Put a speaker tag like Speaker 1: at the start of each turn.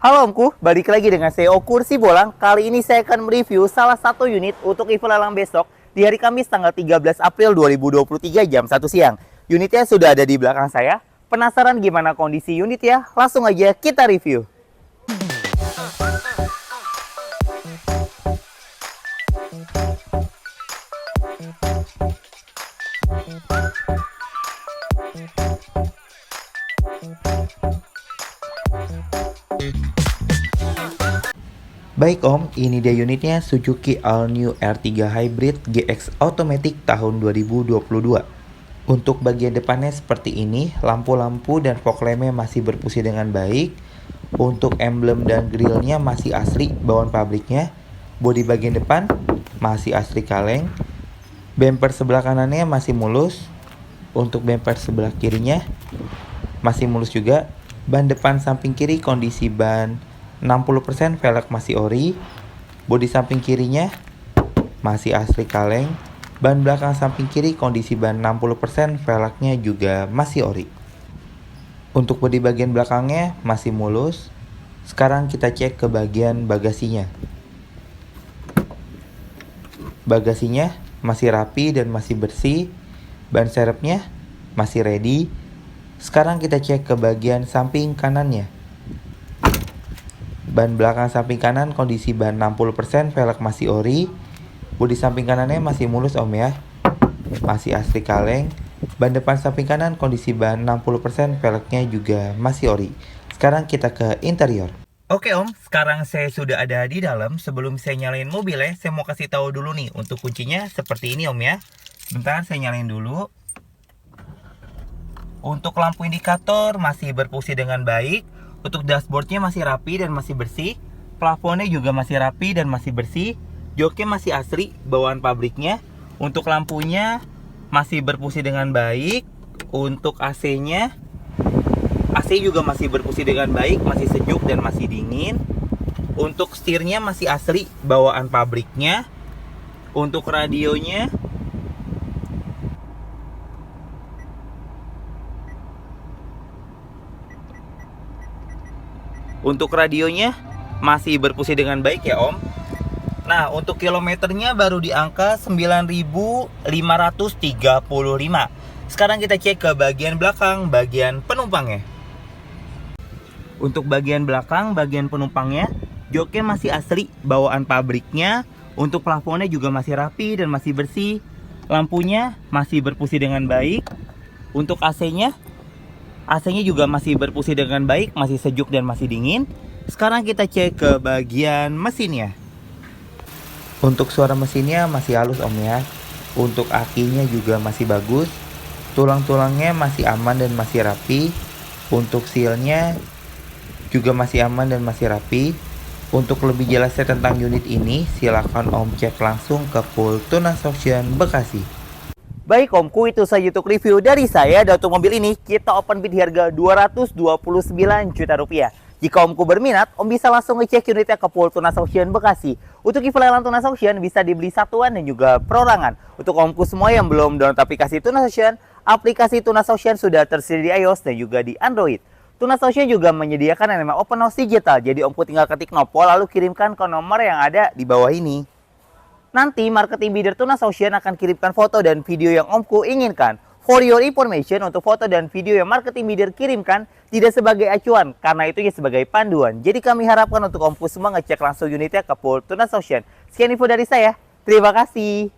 Speaker 1: Halo Omku, balik lagi dengan saya Kursi Bolang. Kali ini saya akan mereview salah satu unit untuk event lelang besok di hari Kamis tanggal 13 April 2023 jam 1 siang. Unitnya sudah ada di belakang saya. Penasaran gimana kondisi unit ya? Langsung aja kita review. Baik Om, ini dia unitnya Suzuki All New R3 Hybrid GX Automatic tahun 2022. Untuk bagian depannya seperti ini, lampu-lampu dan fog lampnya masih berfungsi dengan baik. Untuk emblem dan grillnya masih asli bawaan pabriknya. Bodi bagian depan masih asli kaleng. Bumper sebelah kanannya masih mulus. Untuk bumper sebelah kirinya masih mulus juga. Ban depan samping kiri kondisi ban 60%, velg masih ori. Bodi samping kirinya masih asli kaleng. Ban belakang samping kiri kondisi ban 60%, velgnya juga masih ori. Untuk bodi bagian belakangnya masih mulus. Sekarang kita cek ke bagian bagasinya. Bagasinya masih rapi dan masih bersih. Ban serepnya masih ready. Sekarang kita cek ke bagian samping kanannya. Ban belakang samping kanan kondisi ban 60%, velg masih ori. Bodi samping kanannya masih mulus Om ya. Masih asli kaleng. Ban depan samping kanan kondisi ban 60%, velgnya juga masih ori. Sekarang kita ke interior. Oke Om, sekarang saya sudah ada di dalam. Sebelum saya nyalain mobilnya, saya mau kasih tahu dulu nih untuk kuncinya seperti ini Om ya. Sebentar saya nyalain dulu. Untuk lampu indikator masih berfungsi dengan baik. Untuk dashboardnya masih rapi dan masih bersih. Plafonnya juga masih rapi dan masih bersih. Joknya masih asli bawaan pabriknya. Untuk lampunya masih berfungsi dengan baik. Untuk AC-nya, AC juga masih berfungsi dengan baik, masih sejuk dan masih dingin. Untuk setirnya masih asli bawaan pabriknya. Untuk radionya masih berfungsi dengan baik ya Om. Nah, untuk kilometernya baru di angka 9.535. Sekarang kita cek ke bagian belakang, bagian penumpangnya. Untuk bagian belakang, bagian penumpangnya, joknya masih asli bawaan pabriknya. Untuk plafonnya juga masih rapi dan masih bersih. Lampunya masih berfungsi dengan baik. Untuk AC-nya juga masih berfungsi dengan baik, masih sejuk dan masih dingin. Sekarang kita cek ke bagian mesinnya. Untuk suara mesinnya masih halus Om ya. Untuk akinya juga masih bagus. Tulang-tulangnya masih aman dan masih rapi. Untuk sealnya juga masih aman dan masih rapi. Untuk lebih jelasnya tentang unit ini, silakan Om cek langsung ke Full Tunas Auction Bekasi. Baik Omku, itu saja untuk review dari saya. Dan untuk mobil ini kita open bid di harga 229 juta rupiah. Jika Omku berminat, Om bisa langsung ngecek unitnya ke Full Tunas Auction Bekasi. Untuk event lelang Tunas Auction bisa dibeli satuan dan juga perorangan. Untuk Omku semua yang belum download aplikasi Tunas Auction, aplikasi Tunas Auction sudah tersedia di iOS dan juga di Android. Tunas Auction juga menyediakan yang namanya Open House Digital. Jadi Omku tinggal ketik nopol lalu kirimkan ke nomor yang ada di bawah ini. Nanti marketing bidder Tunas Auction akan kirimkan foto dan video yang Omku inginkan. For your information, untuk foto dan video yang marketing bidder kirimkan tidak sebagai acuan, karena itu ya sebagai panduan. Jadi kami harapkan untuk Omku semua ngecek langsung unitnya ke Full Tunas Auction. Sekian info dari saya. Terima kasih.